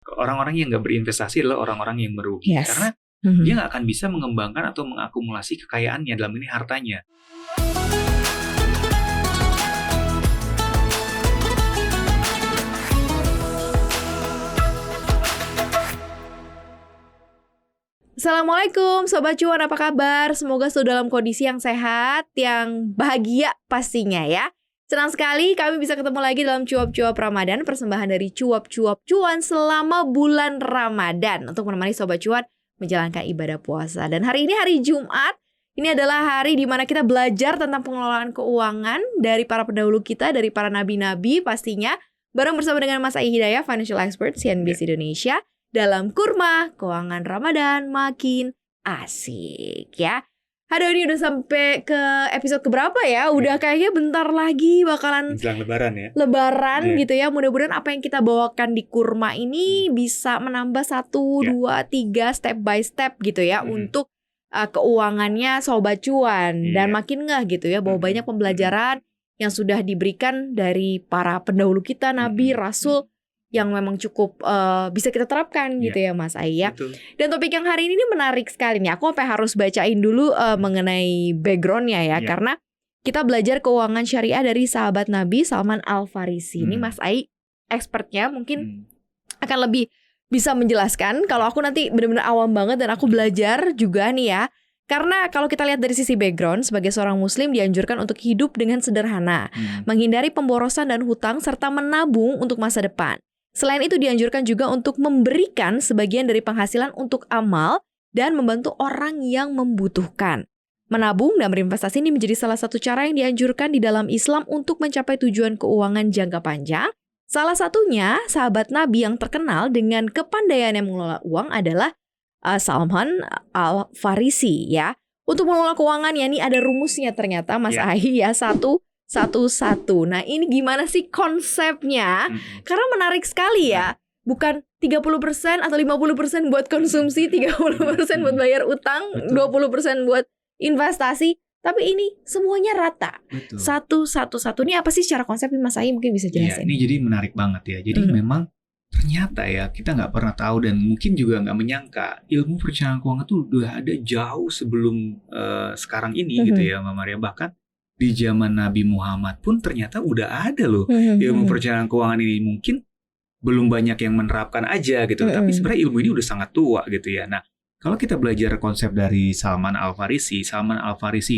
Orang-orang yang nggak berinvestasi adalah orang-orang yang merugi. Yes. Karena dia nggak akan bisa mengembangkan atau mengakumulasi kekayaannya, dalam ini hartanya. Assalamualaikum Sobat Cuan, apa kabar? Semoga selalu dalam kondisi yang sehat, yang bahagia pastinya ya. Senang sekali kami bisa ketemu lagi dalam Cuap-Cuap Ramadan, persembahan dari Cuap-Cuap Cuan selama bulan Ramadan untuk menemani Sobat Cuan menjalankan ibadah puasa. Dan hari ini hari Jumat, ini adalah hari di mana kita belajar tentang pengelolaan keuangan dari para pendahulu kita, dari para nabi-nabi pastinya, bareng bersama dengan Mas Ai Hidayah, Financial Expert CNBC Indonesia, dalam Kurma Keuangan Ramadan Makin Asik ya. Aduh, ini udah sampai ke episode keberapa ya? Udah kayaknya bentar lagi bakalan menjelang Lebaran ya. Lebaran gitu ya. Mudah-mudahan apa yang kita bawakan di Kurma ini bisa menambah 1, 2, 3 step by step gitu ya untuk keuangannya Sobat Cuan. Dan makin ngeh gitu ya bahwa banyak pembelajaran yang sudah diberikan dari para pendahulu kita, Nabi, Rasul, yang memang cukup bisa kita terapkan gitu ya Mas Ai ya. Dan topik yang hari ini menarik sekali nih. Aku sampai harus bacain dulu mengenai backgroundnya ya. Karena kita belajar keuangan syariah dari sahabat Nabi Salman Al-Farisi. Ini Mas Ai expertnya mungkin akan lebih bisa menjelaskan. Kalau aku nanti benar-benar awam banget dan aku belajar juga nih ya. Karena kalau kita lihat dari sisi background, sebagai seorang muslim dianjurkan untuk hidup dengan sederhana, menghindari pemborosan dan hutang, serta menabung untuk masa depan. Selain itu dianjurkan juga untuk memberikan sebagian dari penghasilan untuk amal dan membantu orang yang membutuhkan. Menabung dan berinvestasi ini menjadi salah satu cara yang dianjurkan di dalam Islam untuk mencapai tujuan keuangan jangka panjang. Salah satunya, sahabat Nabi yang terkenal dengan kepandaian yang mengelola uang adalah Salman Al-Farisi ya. Untuk mengelola keuangan ya, ini ada rumusnya ternyata Mas Ai ya, 1-1-1. Nah, ini gimana sih konsepnya? Karena menarik sekali ya. Bukan 30% atau 50% buat konsumsi, 30% buat bayar utang, 20% buat investasi, tapi ini semuanya rata. 1-1-1. Ini apa sih secara konsep, Mas Ai mungkin bisa jelasin? Ini jadi menarik banget ya. Jadi memang ternyata ya kita nggak pernah tahu dan mungkin juga nggak menyangka ilmu perencanaan keuangan itu udah ada jauh sebelum sekarang ini gitu ya Mbak Maria. Bahkan di zaman Nabi Muhammad pun ternyata udah ada loh ilmu perencanaan keuangan ini. Mungkin belum banyak yang menerapkan aja gitu, tapi sebenarnya ilmu ini udah sangat tua gitu ya. Nah, kalau kita belajar konsep dari Salman Al-Farisi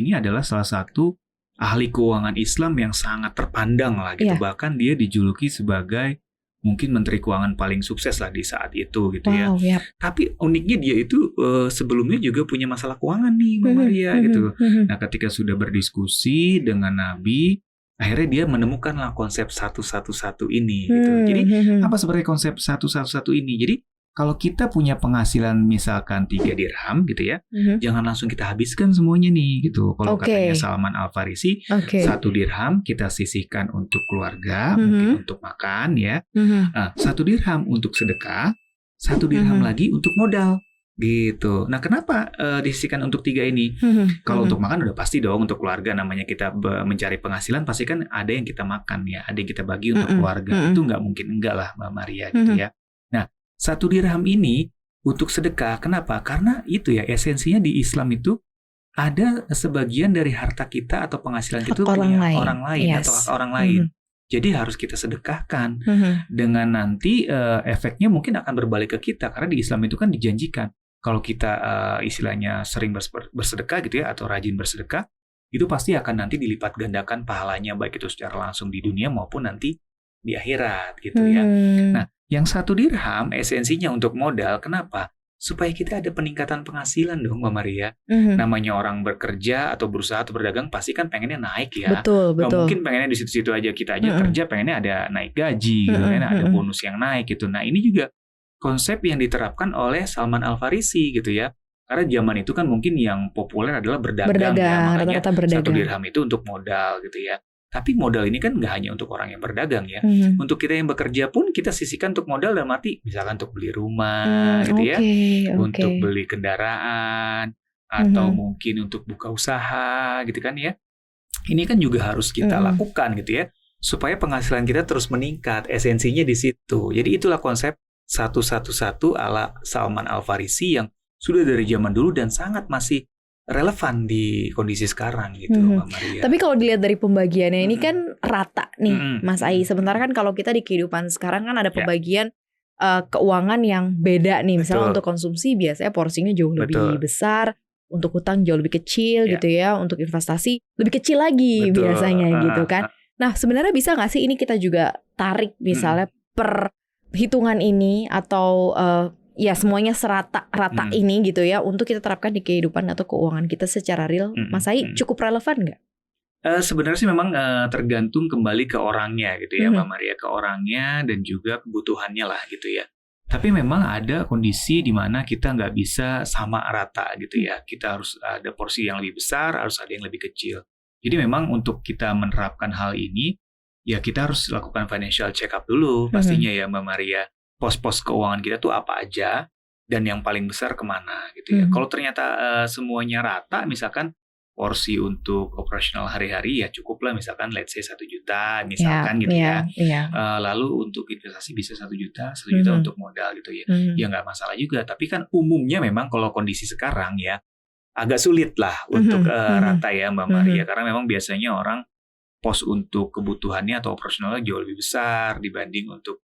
ini adalah salah satu ahli keuangan Islam yang sangat terpandang lah gitu. Bahkan dia dijuluki sebagai mungkin menteri keuangan paling sukses lah di saat itu gitu ya. Tapi uniknya dia itu sebelumnya juga punya masalah keuangan nih Mbak Maria gitu. Nah, ketika sudah berdiskusi dengan Nabi, akhirnya dia menemukanlah konsep 1-1-1 ini gitu. Jadi apa sebenarnya konsep 1-1-1 ini? Jadi kalau kita punya penghasilan misalkan 3 dirham gitu ya, jangan langsung kita habiskan semuanya nih gitu. Kalau katanya Salman Al-Farisi, 1 dirham kita sisihkan untuk keluarga, mungkin untuk makan ya. 1 dirham untuk sedekah, 1 dirham lagi untuk modal gitu. Nah, kenapa disisihkan untuk 3 ini? Kalau untuk makan udah pasti dong, untuk keluarga namanya kita mencari penghasilan pasti kan ada yang kita makan ya, ada yang kita bagi untuk keluarga. Itu nggak mungkin enggak lah Mbak Maria gitu ya. Nah, 1 dirham ini untuk sedekah. Kenapa? Karena itu ya esensinya di Islam itu ada sebagian dari harta kita atau penghasilan kita punya orang lain atau hak orang lain. Jadi harus kita sedekahkan. Dengan nanti efeknya mungkin akan berbalik ke kita. Karena di Islam itu kan dijanjikan kalau kita istilahnya sering bersedekah gitu ya, atau rajin bersedekah, itu pasti akan nanti dilipat gandakan pahalanya, baik itu secara langsung di dunia maupun nanti di akhirat gitu ya. Nah, yang 1 dirham esensinya untuk modal. Kenapa? Supaya kita ada peningkatan penghasilan dong Mbak Maria. Namanya orang bekerja atau berusaha atau berdagang pasti kan pengennya naik ya. Betul. Gak mungkin pengennya di situ-situ aja. Kita aja kerja pengennya ada naik gaji gitu kan, ada bonus yang naik gitu. Nah, ini juga konsep yang diterapkan oleh Salman Al-Farisi gitu ya. Karena zaman itu kan mungkin yang populer adalah berdagang ya. Makanya 1 dirham itu untuk modal gitu ya. Tapi modal ini kan nggak hanya untuk orang yang berdagang ya. Untuk kita yang bekerja pun kita sisihkan untuk modal dalam arti misalkan untuk beli rumah gitu ya. Untuk beli kendaraan atau mungkin untuk buka usaha gitu kan ya. Ini kan juga harus kita lakukan gitu ya. Supaya penghasilan kita terus meningkat. Esensinya di situ. Jadi itulah konsep 111 ala Salman Al-Farisi yang sudah dari zaman dulu dan sangat masih relevan di kondisi sekarang gitu, Mbak Maria. Tapi kalau dilihat dari pembagiannya ini kan rata nih, Mas Ai. Sementara kan kalau kita di kehidupan sekarang kan ada pembagian keuangan yang beda nih. Misalnya untuk konsumsi biasanya porsinya jauh lebih besar, untuk hutang jauh lebih kecil gitu ya, untuk investasi lebih kecil lagi biasanya gitu kan. Nah sebenarnya bisa nggak sih ini kita juga tarik misalnya per hitungan ini atau ya semuanya rata ini gitu ya untuk kita terapkan di kehidupan atau keuangan kita secara real. Mas Ai cukup relevan nggak? Sebenarnya sih memang tergantung kembali ke orangnya gitu ya, Mbak Maria, ke orangnya dan juga kebutuhannya lah gitu ya. Tapi memang ada kondisi di mana kita nggak bisa sama rata gitu ya. Kita harus ada porsi yang lebih besar, harus ada yang lebih kecil. Jadi memang untuk kita menerapkan hal ini, ya kita harus lakukan financial check up dulu pastinya ya Mbak Maria. Pos-pos keuangan kita tuh apa aja dan yang paling besar kemana gitu ya. Kalau ternyata semuanya rata, misalkan porsi untuk operasional hari-hari ya cukup lah, misalkan let's say 1 juta misalkan gitu ya. Lalu untuk investasi bisa 1 juta untuk modal gitu ya. Ya nggak masalah juga. Tapi kan umumnya memang kalau kondisi sekarang ya agak sulit lah untuk rata ya Mbak Maria. Karena memang biasanya orang pos untuk kebutuhannya atau operasionalnya jauh lebih besar dibanding untuk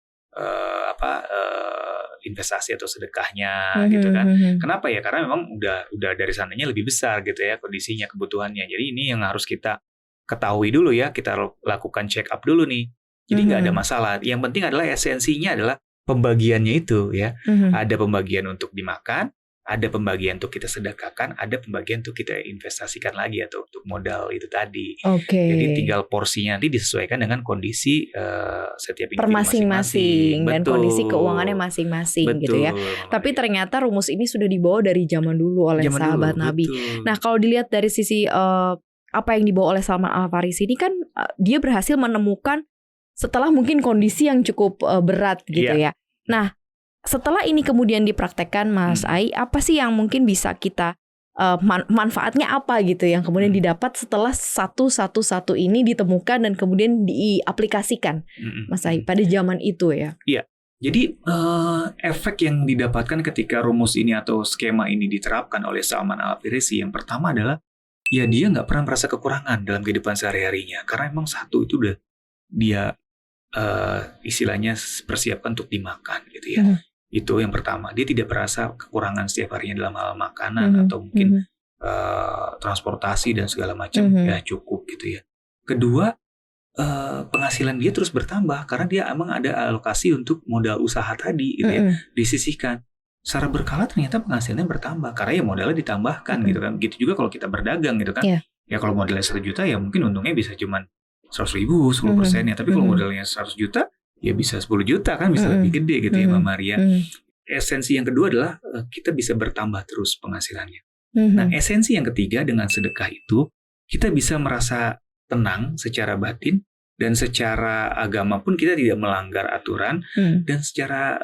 investasi atau sedekahnya gitu kan. Kenapa ya? Karena memang udah dari sananya lebih besar gitu ya kondisinya, kebutuhannya. Jadi ini yang harus kita ketahui dulu ya, kita lakukan check up dulu nih. Jadi nggak ada masalah. Yang penting adalah esensinya adalah pembagiannya itu ya. Ada pembagian untuk dimakan, ada pembagian untuk kita sedekahkan, ada pembagian untuk kita investasikan lagi atau untuk modal itu tadi. Jadi tinggal porsinya nanti disesuaikan dengan kondisi setiap individu masing-masing dan kondisi keuangannya masing-masing gitu ya. Tapi ternyata rumus ini sudah dibawa dari zaman dulu oleh sahabat Nabi. Nah kalau dilihat dari sisi apa yang dibawa oleh Salman Al-Farisi ini kan dia berhasil menemukan setelah mungkin kondisi yang cukup berat gitu ya. Nah setelah ini kemudian dipraktekkan Mas Ai, apa sih yang mungkin bisa kita manfaatnya apa gitu yang kemudian didapat setelah 111 ini ditemukan dan kemudian diaplikasikan Mas Ai pada zaman itu ya? Iya. Jadi efek yang didapatkan ketika rumus ini atau skema ini diterapkan oleh Salman Al-Farisi yang pertama adalah ya dia nggak pernah merasa kekurangan dalam kehidupan sehari-harinya karena emang satu itu udah dia istilahnya persiapkan untuk dimakan gitu ya. Itu yang pertama, dia tidak merasa kekurangan setiap harinya dalam hal makanan atau mungkin transportasi dan segala macam ya cukup gitu ya. Kedua, penghasilan dia terus bertambah karena dia emang ada alokasi untuk modal usaha tadi gitu ya, disisihkan. Secara berkala ternyata penghasilannya bertambah karena ya modalnya ditambahkan gitu kan. Gitu juga kalau kita berdagang gitu kan. Ya kalau modalnya 1 juta ya mungkin untungnya bisa cuman 100.000, 10%-nya. Tapi kalau modalnya 100 juta ya bisa 10 juta kan, bisa lebih gede gitu ya Mbak Maria. Esensi yang kedua adalah kita bisa bertambah terus penghasilannya. Nah esensi yang ketiga dengan sedekah itu kita bisa merasa tenang secara batin dan secara agama pun kita tidak melanggar aturan dan secara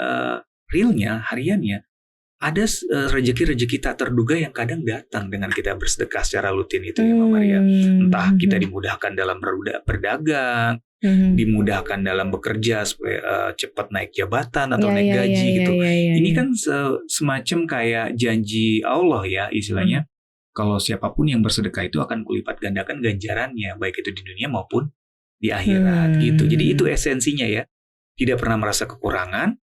realnya hariannya ada rezeki-rezeki tak terduga yang kadang datang dengan kita bersedekah secara rutin itu ya Mbak Maria. Entah kita dimudahkan dalam berdagang, dimudahkan dalam bekerja supaya cepat naik jabatan atau naik gaji gitu. Ini kan semacam kayak janji Allah ya istilahnya. Kalau siapapun yang bersedekah itu akan kulipat gandakan ganjarannya, baik itu di dunia maupun di akhirat gitu. Jadi itu esensinya ya. Tidak pernah merasa kekurangan,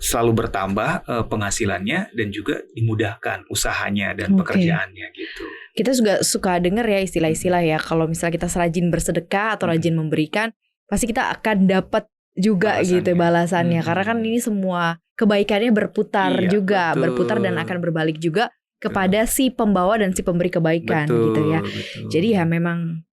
selalu bertambah penghasilannya dan juga dimudahkan usahanya dan pekerjaannya gitu. Kita juga suka dengar ya istilah-istilah ya kalau misalnya kita rajin bersedekah atau rajin memberikan pasti kita akan dapat juga balasannya. Gitu balasannya karena kan ini semua kebaikannya berputar juga, berputar dan akan berbalik juga kepada si pembawa dan si pemberi kebaikan gitu ya. Jadi ya memang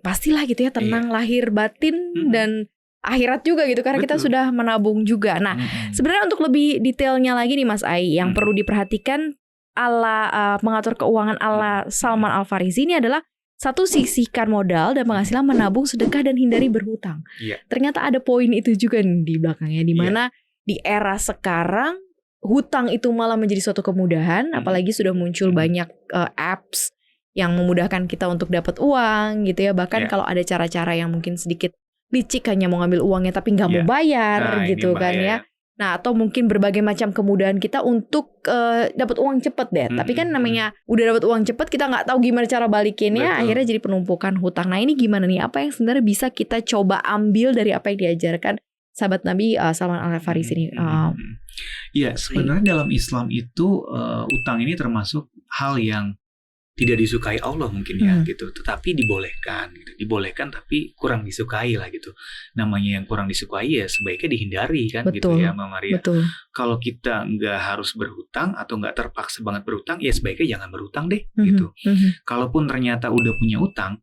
pastilah gitu ya tenang lahir batin dan akhirat juga gitu karena kita sudah menabung juga. Nah, sebenarnya untuk lebih detailnya lagi nih Mas Ai yang perlu diperhatikan ala mengatur keuangan ala Salman Al-Farisi ini adalah satu, sisihkan modal dan penghasilan, menabung, sedekah dan hindari berhutang. Ternyata ada poin itu juga nih di belakangnya di mana di era sekarang hutang itu malah menjadi suatu kemudahan, apalagi sudah muncul banyak apps yang memudahkan kita untuk dapat uang gitu ya. Bahkan kalau ada cara-cara yang mungkin sedikit licik hanya mau ngambil uangnya tapi nggak mau bayar gitu kan ya. Nah, atau mungkin berbagai macam kemudahan kita untuk dapat uang cepat deh. Tapi kan namanya udah dapat uang cepat, kita nggak tahu gimana cara balikinnya, Betul. akhirnya jadi penumpukan hutang. Nah, ini gimana nih? Apa yang sebenarnya bisa kita coba ambil dari apa yang diajarkan sahabat Nabi Salman Al-Farisi ini? Ya, sebenarnya dalam Islam itu utang ini termasuk hal yang tidak disukai Allah mungkin ya gitu, tetapi dibolehkan gitu. Dibolehkan tapi kurang disukai lah gitu. Namanya yang kurang disukai ya sebaiknya dihindari kan. Betul. Gitu ya Mbak Maria. Betul. Kalau kita nggak harus berhutang atau nggak terpaksa banget berhutang, ya sebaiknya jangan berhutang deh gitu. Kalaupun ternyata udah punya utang,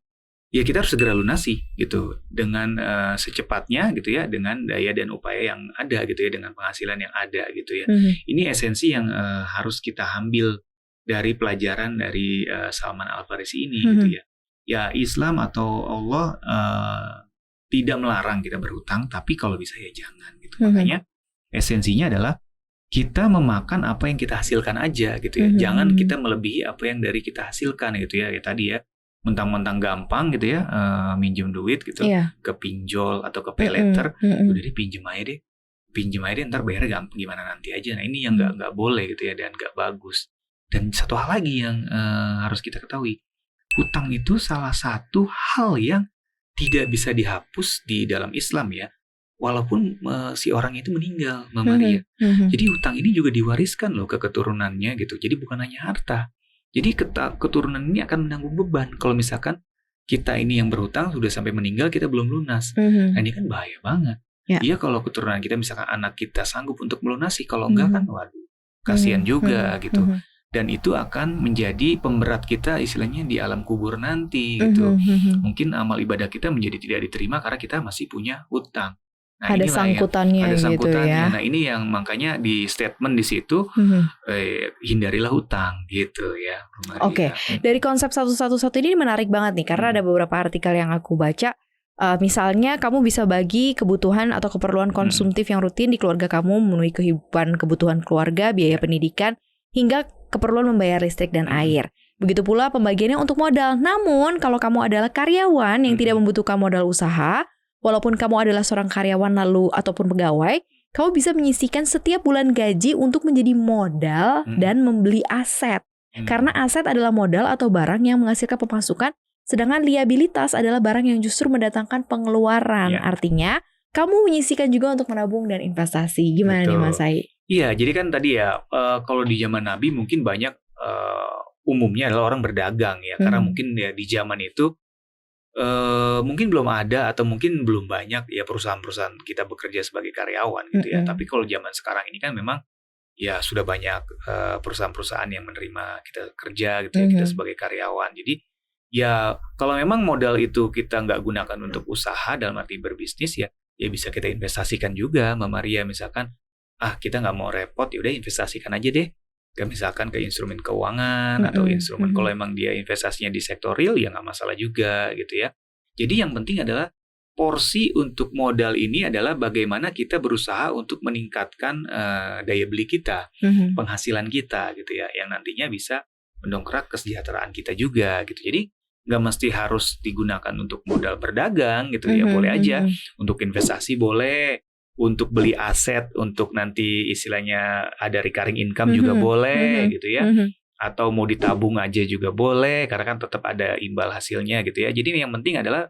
ya kita harus segera lunasi gitu dengan secepatnya gitu ya, dengan daya dan upaya yang ada gitu ya, dengan penghasilan yang ada gitu ya. Ini esensi yang harus kita ambil dari pelajaran dari Salman Al-Farisi ini gitu ya. Ya Islam atau Allah tidak melarang kita berhutang, tapi kalau bisa ya jangan gitu. Makanya esensinya adalah kita memakan apa yang kita hasilkan aja gitu ya. Jangan kita melebihi apa yang dari kita hasilkan gitu ya. Ya tadi ya, mentang-mentang gampang gitu ya, minjem duit gitu ke pinjol atau ke paylater, udah deh pinjem aja deh. Pinjem aja deh, ntar bayarnya gimana nanti aja. Nah ini yang nggak boleh gitu ya, dan nggak bagus. Dan satu hal lagi yang harus kita ketahui, hutang itu salah satu hal yang tidak bisa dihapus di dalam Islam ya, walaupun si orang itu meninggal, Mbak Maria. Jadi hutang ini juga diwariskan loh ke keturunannya gitu. Jadi bukan hanya harta. Jadi keturunan ini akan menanggung beban kalau misalkan kita ini yang berhutang sudah sampai meninggal kita belum lunas. Nah ini kan bahaya banget. Iya kalau keturunan kita misalkan anak kita sanggup untuk melunasi, kalau enggak kan waduh kasihan juga gitu. Dan itu akan menjadi pemberat kita istilahnya di alam kubur nanti gitu. Mungkin amal ibadah kita menjadi tidak diterima karena kita masih punya hutang. Nah, ada sangkutannya, ada sangkutannya gitu ya. Nah ini yang makanya di statement di situ hindarilah hutang gitu ya. Oke. Dari konsep 111 ini menarik banget nih, karena ada beberapa artikel yang aku baca. Misalnya kamu bisa bagi kebutuhan atau keperluan konsumtif yang rutin di keluarga kamu, memenuhi kebutuhan keluarga, biaya pendidikan, hingga keperluan membayar listrik dan air. Begitu pula pembagiannya untuk modal. Namun kalau kamu adalah karyawan yang tidak membutuhkan modal usaha, walaupun kamu adalah seorang karyawan lalu ataupun pegawai, kamu bisa menyisihkan setiap bulan gaji untuk menjadi modal dan membeli aset. Karena aset adalah modal atau barang yang menghasilkan pemasukan, sedangkan liabilitas adalah barang yang justru mendatangkan pengeluaran. Artinya, kamu menyisihkan juga untuk menabung dan investasi. Gimana nih Mas Ai? Iya, jadi kan tadi ya, kalau di zaman Nabi mungkin banyak umumnya adalah orang berdagang ya, karena mungkin ya di zaman itu mungkin belum ada atau mungkin belum banyak ya perusahaan-perusahaan kita bekerja sebagai karyawan gitu ya. Tapi kalau zaman sekarang ini kan memang ya sudah banyak perusahaan-perusahaan yang menerima kita kerja gitu ya, kita sebagai karyawan. Jadi ya kalau memang modal itu kita nggak gunakan untuk usaha dalam arti berbisnis ya bisa kita investasikan juga, Mbak Maria. Misalkan kita nggak mau repot, ya udah investasikan aja deh. Kayak misalkan ke instrumen keuangan atau instrumen kalau emang dia investasinya di sektor real ya nggak masalah juga gitu ya. Jadi yang penting adalah porsi untuk modal ini adalah bagaimana kita berusaha untuk meningkatkan daya beli kita, penghasilan kita gitu ya, yang nantinya bisa mendongkrak kesejahteraan kita juga gitu. Jadi nggak mesti harus digunakan untuk modal berdagang gitu ya, boleh aja untuk investasi boleh. Untuk beli aset, untuk nanti istilahnya ada recurring income juga boleh gitu ya. Atau mau ditabung aja juga boleh, karena kan tetap ada imbal hasilnya gitu ya. Jadi yang penting adalah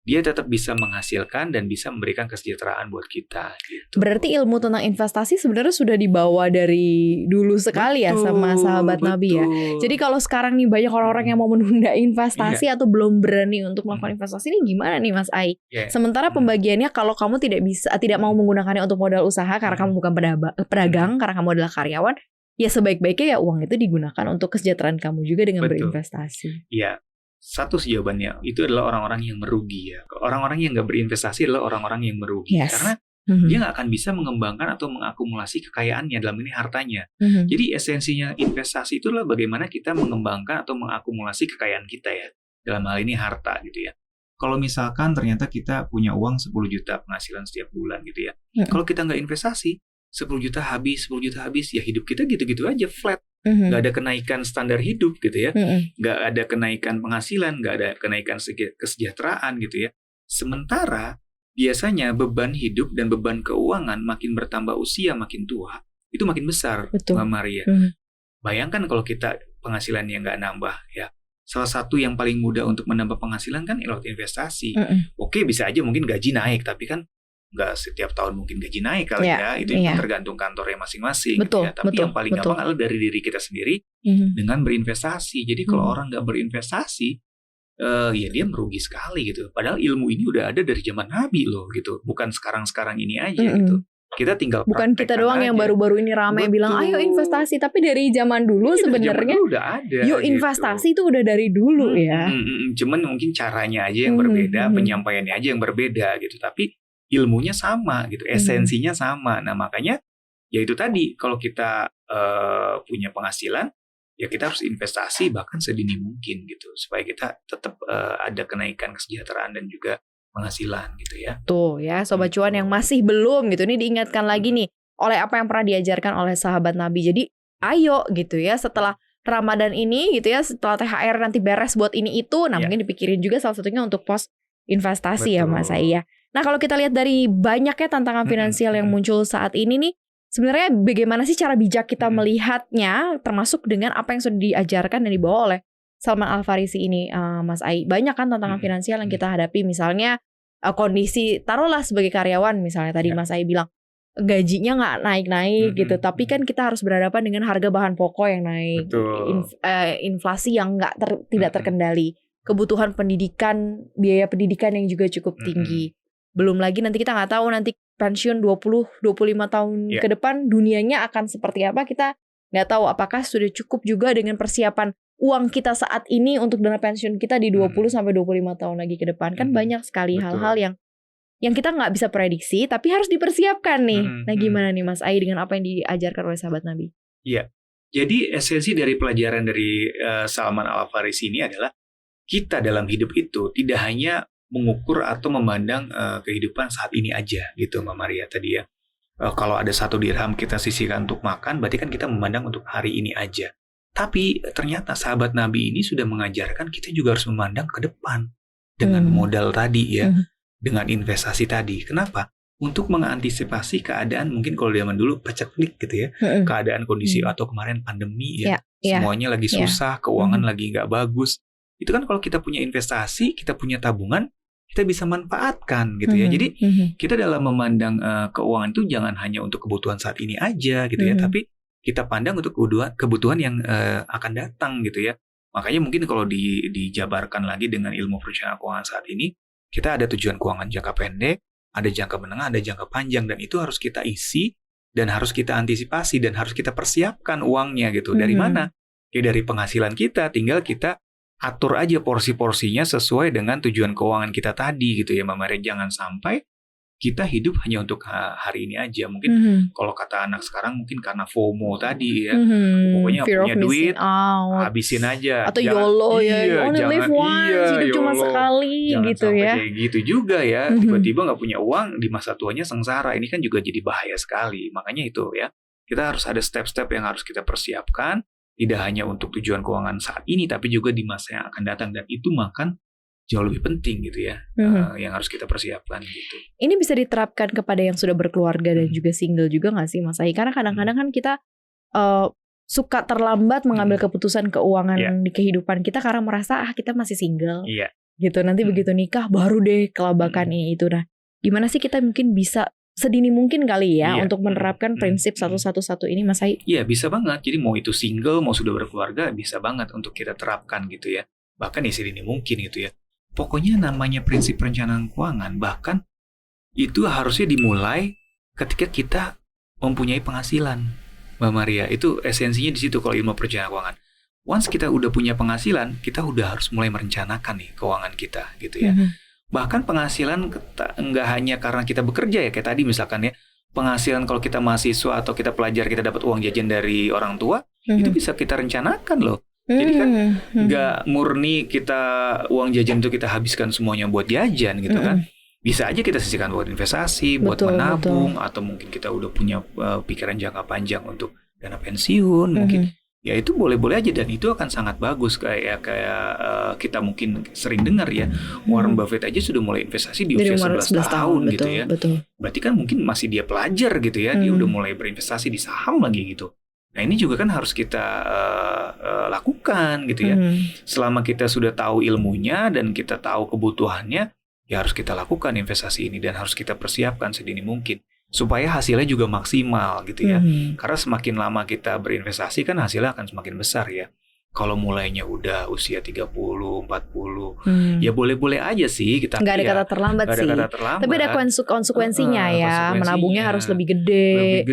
dia tetap bisa menghasilkan dan bisa memberikan kesejahteraan buat kita gitu. Berarti ilmu tentang investasi sebenarnya sudah dibawa dari dulu sekali ya sama sahabat Nabi ya. Jadi kalau sekarang nih banyak orang-orang yang mau menunda investasi atau belum berani untuk melakukan investasi, ini gimana nih Mas Ai? Sementara pembagiannya kalau kamu tidak mau menggunakannya untuk modal usaha karena kamu bukan pedagang, karena kamu adalah karyawan, ya sebaik-baiknya ya uang itu digunakan untuk kesejahteraan kamu juga dengan berinvestasi. Iya. Satu jawabannya itu adalah orang-orang yang merugi ya. Orang-orang yang nggak berinvestasi adalah orang-orang yang merugi karena dia nggak akan bisa mengembangkan atau mengakumulasi kekayaannya, dalam ini hartanya. Jadi esensinya investasi itu adalah bagaimana kita mengembangkan atau mengakumulasi kekayaan kita ya, dalam hal ini harta gitu ya. Kalau misalkan ternyata kita punya uang 10 juta penghasilan setiap bulan gitu ya, kalau kita nggak investasi 10 juta habis, ya hidup kita gitu-gitu aja flat. Nggak ada kenaikan standar hidup gitu ya, nggak ada kenaikan penghasilan, nggak ada kenaikan kesejahteraan gitu ya. Sementara biasanya beban hidup dan beban keuangan makin bertambah usia makin tua, itu makin besar, Betul. Mbak Maria. Bayangkan kalau kita penghasilannya nggak nambah ya. Salah satu yang paling mudah untuk menambah penghasilan kan lewat investasi. Oke, bisa aja mungkin gaji naik, tapi kan nggak setiap tahun mungkin gaji naik kali ya. Itu tergantung kantornya masing-masing. Betul, ya. Tapi yang paling gampang adalah dari diri kita sendiri dengan berinvestasi. Jadi kalau orang nggak berinvestasi, ya dia merugi sekali gitu. Padahal ilmu ini udah ada dari zaman Nabi loh gitu. Bukan sekarang-sekarang ini aja gitu. Kita tinggal bukan kita doang aja yang baru-baru ini ramai bilang ayo investasi, tapi dari zaman dulu sebenarnya udah ada. Yuk investasi itu udah dari dulu ya. Cuman mungkin caranya aja yang berbeda, penyampaiannya aja yang berbeda gitu. Tapi ilmunya sama gitu, esensinya sama. Nah makanya ya itu tadi, kalau kita punya penghasilan, ya kita harus investasi bahkan sedini mungkin gitu, supaya kita tetap ada kenaikan kesejahteraan dan juga penghasilan gitu ya. Tuh ya Sobat Cuan yang masih belum gitu, ini diingatkan lagi nih oleh apa yang pernah diajarkan oleh sahabat Nabi. Jadi ayo gitu ya, setelah Ramadan ini gitu ya, setelah THR nanti beres buat ini itu, nah mungkin dipikirin juga salah satunya untuk pos investasi. Betul. Ya Mas Ai ya. Nah kalau kita lihat dari banyaknya tantangan finansial yang muncul saat ini nih, sebenarnya bagaimana sih cara bijak kita melihatnya, termasuk dengan apa yang sudah diajarkan dan dibawa oleh Salman Al-Farisi ini, Mas Ai. Banyak kan tantangan finansial yang kita hadapi, misalnya kondisi, taruhlah sebagai karyawan misalnya tadi Mas Ai bilang gajinya nggak naik-naik gitu, tapi kan kita harus berhadapan dengan harga bahan pokok yang naik, inflasi yang tidak terkendali, kebutuhan pendidikan, biaya pendidikan yang juga cukup tinggi. Belum lagi nanti kita nggak tahu nanti pensiun 20-25 tahun ke depan dunianya akan seperti apa, kita nggak tahu. Apakah sudah cukup juga dengan persiapan uang kita saat ini untuk dana pensiun kita di 20-25 tahun lagi ke depan. Kan banyak sekali hal-hal yang kita nggak bisa prediksi, tapi harus dipersiapkan nih. Nah gimana nih Mas Ai dengan apa yang diajarkan oleh sahabat Nabi? Iya, jadi esensi dari pelajaran dari Salman Al-Farisi ini adalah kita dalam hidup itu tidak hanya mengukur atau memandang kehidupan saat ini aja gitu, Mbak Maria tadi ya. Kalau ada 1 dirham kita sisihkan untuk makan, berarti kan kita memandang untuk hari ini aja. Tapi ternyata sahabat Nabi ini sudah mengajarkan kita juga harus memandang ke depan dengan modal tadi ya, dengan investasi tadi. Kenapa? Untuk mengantisipasi keadaan mungkin kalau zaman dulu paceklik gitu ya, keadaan kondisi atau kemarin pandemi ya, semuanya lagi susah, keuangan lagi nggak bagus. Itu kan kalau kita punya investasi, kita punya tabungan, kita bisa manfaatkan gitu ya. Jadi kita dalam memandang keuangan itu jangan hanya untuk kebutuhan saat ini aja gitu ya, tapi kita pandang untuk kebutuhan yang akan datang gitu ya. Makanya mungkin kalau dijabarkan lagi dengan ilmu perencanaan keuangan saat ini, kita ada tujuan keuangan jangka pendek, ada jangka menengah, ada jangka panjang, dan itu harus kita isi dan harus kita antisipasi dan harus kita persiapkan uangnya gitu. Dari mana? Ya dari penghasilan kita, tinggal kita atur aja porsi-porsinya sesuai dengan tujuan keuangan kita tadi gitu ya Mbak Maria. Jangan sampai kita hidup hanya untuk hari ini aja. Mungkin kalau kata anak sekarang mungkin karena FOMO tadi ya, pokoknya punya duit habisin aja. Atau YOLO ya, only live once, hidup cuma sekali jangan gitu ya. Kayak gitu juga ya, tiba-tiba nggak punya uang di masa tuanya sengsara. Ini kan juga jadi bahaya sekali. Makanya itu ya, kita harus ada step-step yang harus kita persiapkan. Tidak hanya untuk tujuan keuangan saat ini, tapi juga di masa yang akan datang. Dan itu makan jauh lebih penting gitu ya, yang harus kita persiapkan gitu. Ini bisa diterapkan kepada yang sudah berkeluarga dan juga single juga nggak sih Mas Ai? Karena kadang-kadang kan kita suka terlambat mengambil keputusan keuangan di kehidupan kita karena merasa kita masih single, gitu. Nanti begitu nikah baru deh kelabakan ini itu. Nah, gimana sih kita mungkin bisa sedini mungkin kali ya untuk menerapkan prinsip 111 ini Mas Ai? Iya bisa banget. Jadi mau itu single mau sudah berkeluarga bisa banget untuk kita terapkan gitu ya. Bahkan ya sedini mungkin gitu ya. Pokoknya namanya prinsip perencanaan keuangan bahkan itu harusnya dimulai ketika kita mempunyai penghasilan, Mbak Maria. Itu esensinya di situ kalau ilmu perencanaan keuangan. Once kita udah punya penghasilan, kita udah harus mulai merencanakan nih keuangan kita gitu ya. Bahkan penghasilan nggak hanya karena kita bekerja ya, kayak tadi misalkan ya, penghasilan kalau kita mahasiswa atau kita pelajar kita dapat uang jajan dari orang tua, itu bisa kita rencanakan loh. Jadi kan nggak murni kita uang jajan itu kita habiskan semuanya buat jajan gitu kan. Bisa aja kita sisihkan buat investasi, buat menabung, atau mungkin kita udah punya pikiran jangka panjang untuk dana pensiun, mungkin ya itu boleh-boleh aja dan itu akan sangat bagus. Kayak kita mungkin sering dengar ya, Warren Buffett aja sudah mulai investasi di Dari usia umur 11 tahun betul, gitu ya. Betul. Berarti kan mungkin masih dia pelajar gitu ya, dia udah mulai berinvestasi di saham lagi gitu. Nah ini juga kan harus kita lakukan gitu ya. Selama kita sudah tahu ilmunya dan kita tahu kebutuhannya, ya harus kita lakukan investasi ini dan harus kita persiapkan sedini mungkin supaya hasilnya juga maksimal gitu ya. Karena semakin lama kita berinvestasi kan hasilnya akan semakin besar ya. Kalau mulainya udah usia 30, 40, ya boleh-boleh aja sih kita. Nggak ada kata terlambat sih. Tapi ada konsekuensinya ya. Menabungnya harus lebih gede,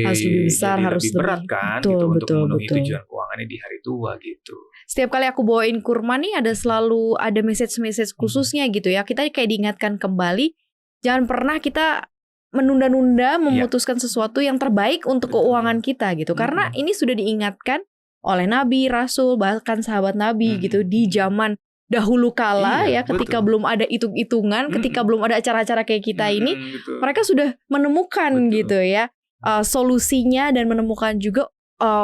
harus lebih besar, jadi harus lebih berat kan gitu untuk memenuhi tujuan keuangannya di hari tua gitu. Setiap kali aku bawain kurma nih selalu ada message khususnya gitu ya. Kita kayak diingatkan kembali, jangan pernah kita menunda-nunda memutuskan sesuatu yang terbaik untuk keuangan kita gitu. Karena ini sudah diingatkan oleh Nabi, Rasul, bahkan sahabat Nabi gitu di zaman dahulu kala ya, ketika belum ada hitung-hitungan, ketika belum ada acara-acara kayak kita ini, mereka sudah menemukan gitu ya solusinya dan menemukan juga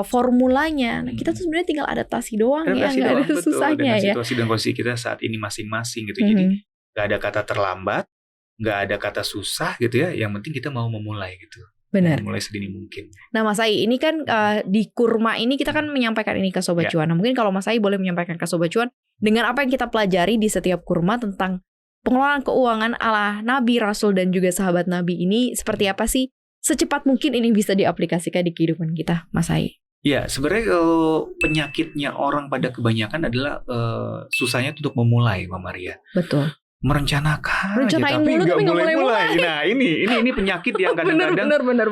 formulanya. Nah, kita tuh sebenarnya tinggal adaptasi doang ya, nggak ada susahnya ya. Dengan situasi dan kondisi kita saat ini masing-masing gitu. Jadi nggak ada kata terlambat, nggak ada kata susah gitu ya. Yang penting kita mau memulai gitu. Benar. Mulai sedini mungkin. Nah Mas Ai, ini kan di kurma ini kita kan menyampaikan ini ke Sobat Cuan. Nah mungkin kalau Mas Ai boleh menyampaikan ke Sobat Cuan dengan apa yang kita pelajari di setiap kurma tentang pengelolaan keuangan ala Nabi, Rasul dan juga sahabat Nabi ini seperti apa sih? Secepat mungkin ini bisa diaplikasikan di kehidupan kita, Mas Ai. Ya, sebenarnya penyakitnya orang pada kebanyakan adalah susahnya untuk memulai, Mbak Maria. Betul. Merencanakan aja, tapi nggak mulai-mulai. Nah, ini penyakit yang kadang-kadang benar.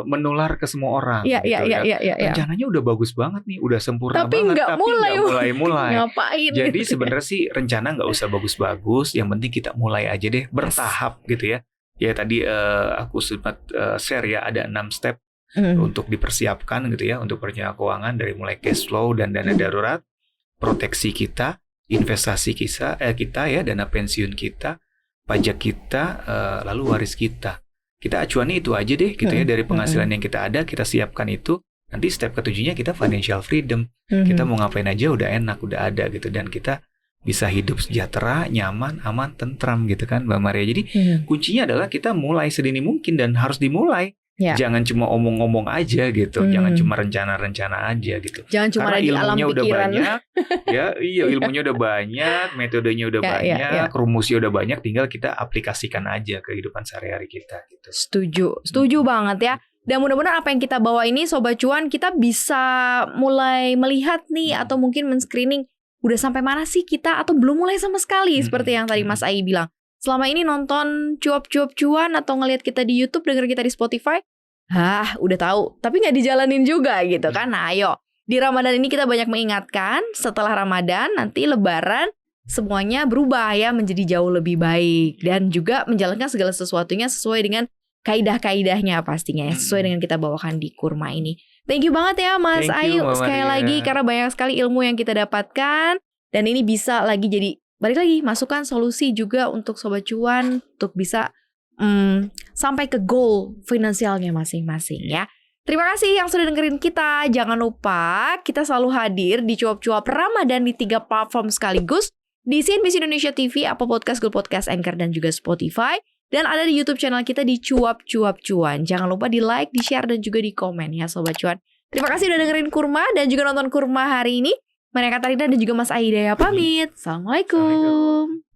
menular ke semua orang. Iya. Rencananya udah bagus banget nih, udah sempurna tapi banget, tapi nggak mulai. Ngapain? Jadi sebenarnya sih rencana nggak usah bagus-bagus, yang penting kita mulai aja deh, bertahap gitu ya. Ya tadi aku sempat share ya, ada 6 step untuk dipersiapkan gitu ya, untuk perencanaan keuangan dari mulai cash flow dan dana darurat, proteksi kita, investasi kita ya, dana pensiun kita, pajak kita, lalu waris kita. Kita acuannya itu aja deh gitu ya, dari penghasilan yang kita ada, kita siapkan itu. Nanti step ketujuhnya kita financial freedom. Kita mau ngapain aja udah enak, udah ada gitu, dan kita bisa hidup sejahtera, nyaman, aman, tentram gitu kan Mbak Maria. Jadi kuncinya adalah kita mulai sedini mungkin dan harus dimulai. Jangan cuma omong-omong aja gitu. Jangan cuma rencana-rencana aja gitu. Jangan cuma karena di alam ilmunya udah pikiran. banyak. Ilmunya udah banyak, metodenya udah banyak, rumusnya udah banyak, tinggal kita aplikasikan aja ke kehidupan sehari-hari kita gitu. Setuju banget ya. Dan mudah-mudahan apa yang kita bawa ini Sobat Cuan, kita bisa mulai melihat nih atau mungkin men-screening udah sampai mana sih kita atau belum mulai sama sekali seperti yang tadi Mas Ai bilang. Selama ini nonton cuap-cuap cuan atau ngelihat kita di YouTube, denger kita di Spotify, udah tahu, tapi nggak dijalanin juga gitu kan. Nah ayo, di Ramadan ini kita banyak mengingatkan, setelah Ramadan nanti Lebaran semuanya berubah ya menjadi jauh lebih baik dan juga menjalankan segala sesuatunya sesuai dengan kaidah-kaidahnya pastinya ya, sesuai dengan kita bawakan di kurma ini. Thank you banget ya Mas Ayu sekali lagi karena banyak sekali ilmu yang kita dapatkan dan ini bisa lagi jadi balik lagi masukan solusi juga untuk Sobat Cuan untuk bisa sampai ke goal finansialnya masing-masing ya. Terima kasih yang sudah dengerin kita. Jangan lupa kita selalu hadir di cuap-cuap Ramadan di 3 platform sekaligus di CNBC Indonesia TV, Apple Podcast, Google Podcast, Anchor dan juga Spotify. Dan ada di YouTube channel kita di Cuap-Cuap Cuan. Jangan lupa di like, di share, dan juga di komen ya Sobat Cuan. Terima kasih udah dengerin Kurma dan juga nonton Kurma hari ini. Mereka Tarina dan juga Mas Aida ya pamit. Assalamualaikum.